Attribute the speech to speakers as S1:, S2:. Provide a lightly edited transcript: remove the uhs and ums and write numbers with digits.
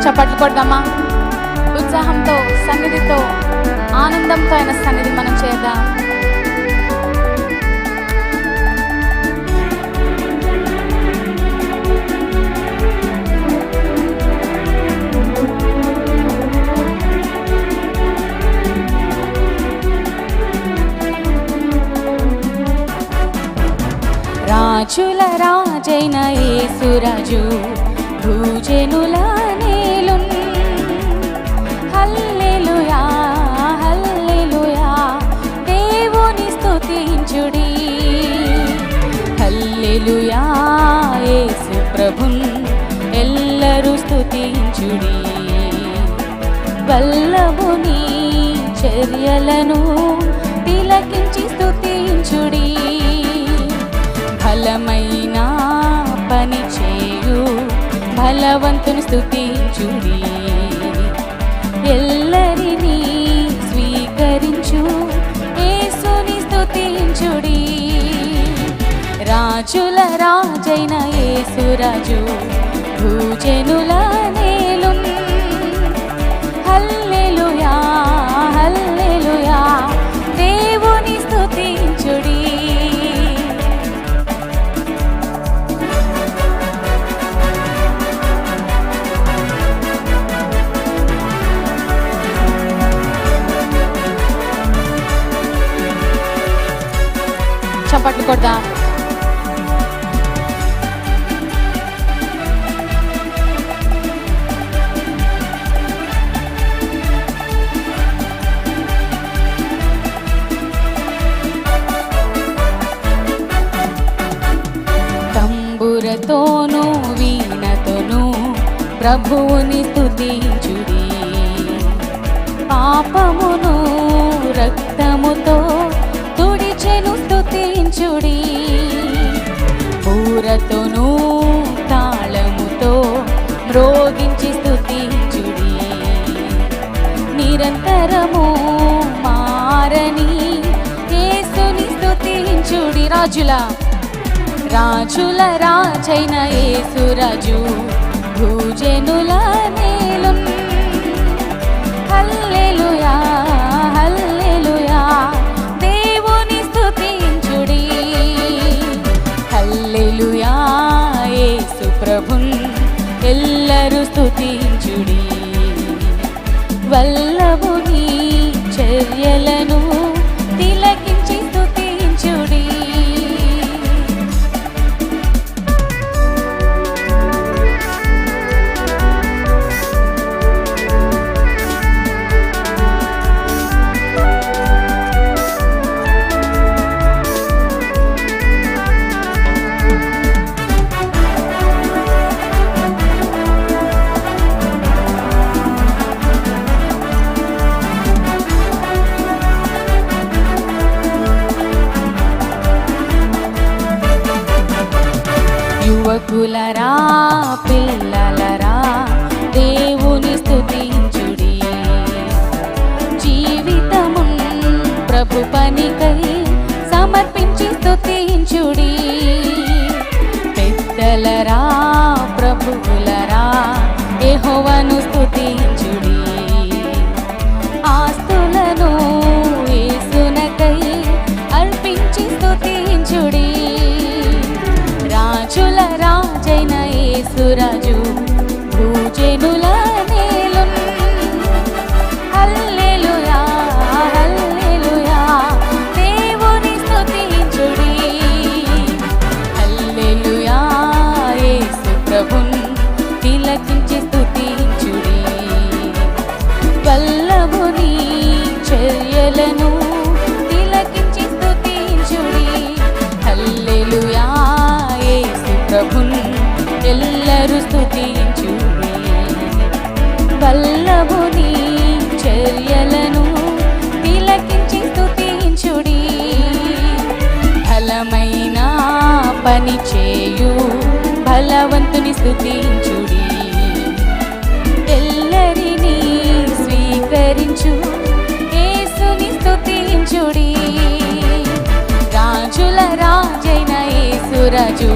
S1: చప్పట్లు కొడదామా? ఉత్సాహంతో, సన్నిధితో, ఆనందంతో ఆయన సన్నిధి మనం చేద్దాం. రాజుల రాజైన యేసురాజు భూజనుల నేలున్. హల్లెలూయా హల్లెలూయా దేవుని స్తుతించుడి. హల్లెలూయా యేసు ప్రభున్ ఎల్లరూ స్తుతించుడి. వల్లభుని చర్యలను తిలకించి స్తుతించుడి. బలమైన పని చేయు బలవంతుని స్తుతించుడి. ఎల్లరినీ స్వీకరించు యేసుని స్తుతించుడి. రాజుల రాజైన యేసురాజు భూజనుల నేలున్. హల్లెలూయా హల్లెలూయా దేవుని స్తుతించుడి. చప్పట్లు కొడదాం. తంబురతోను వీణతోను ప్రభువుని స్తుతించుడి. పాపమును రక్తముతో తుడిచెను స్తుతించుడి. పూరతోను తాళముతో మ్రోగించి స్తుతించుడి. నిరంతరము మారని యేసుని స్తుతించుడి. రాజుల రాజైన యేసురాజు భూజనుల నేలున్. హల్లెలూయా హల్లెలూయా దేవుని స్తుతించుడి. హల్లెలూయా యేసు ప్రభున్ ఎల్లరూ స్తుతించుడి. వల్లభుని చర్యలను తిలకించి స్తుతించుడి. యువకులరా పిల్లలరా దేవుని స్తుతించుడి. జీవితమున్ ప్రభు పనికై సమర్పించి స్తుతించుడి. పెద్దలరా ప్రభువులరా యెహోవాను స్తుతించుడి. ఆస్తులను యేసునకై అర్పించి స్తుతించుడి. రాజుల రాజైన యేసురాజు భూజనుల నేలున్. హల్లెలూయా హల్లెలూయా దేవుని స్తుతించుడి. హల్లెలూయా యేసు ప్రభున్ తిలకించి స్తుతించుడి. వల్లభుని చర్యలను తిలకించి స్తుతించుడి. హల్లెలూయా ప్రభున్ ఎల్లరూ స్తుతించుడి. వల్లభుని చర్యలను తిలకించి స్తుతించుడి. బలమైన పని చేయు బలవంతుని స్తుతించుడి. ఎల్లరినీ స్వీకరించు యేసుని స్తుతించుడి. రాజుల రాజైన యేసురాజు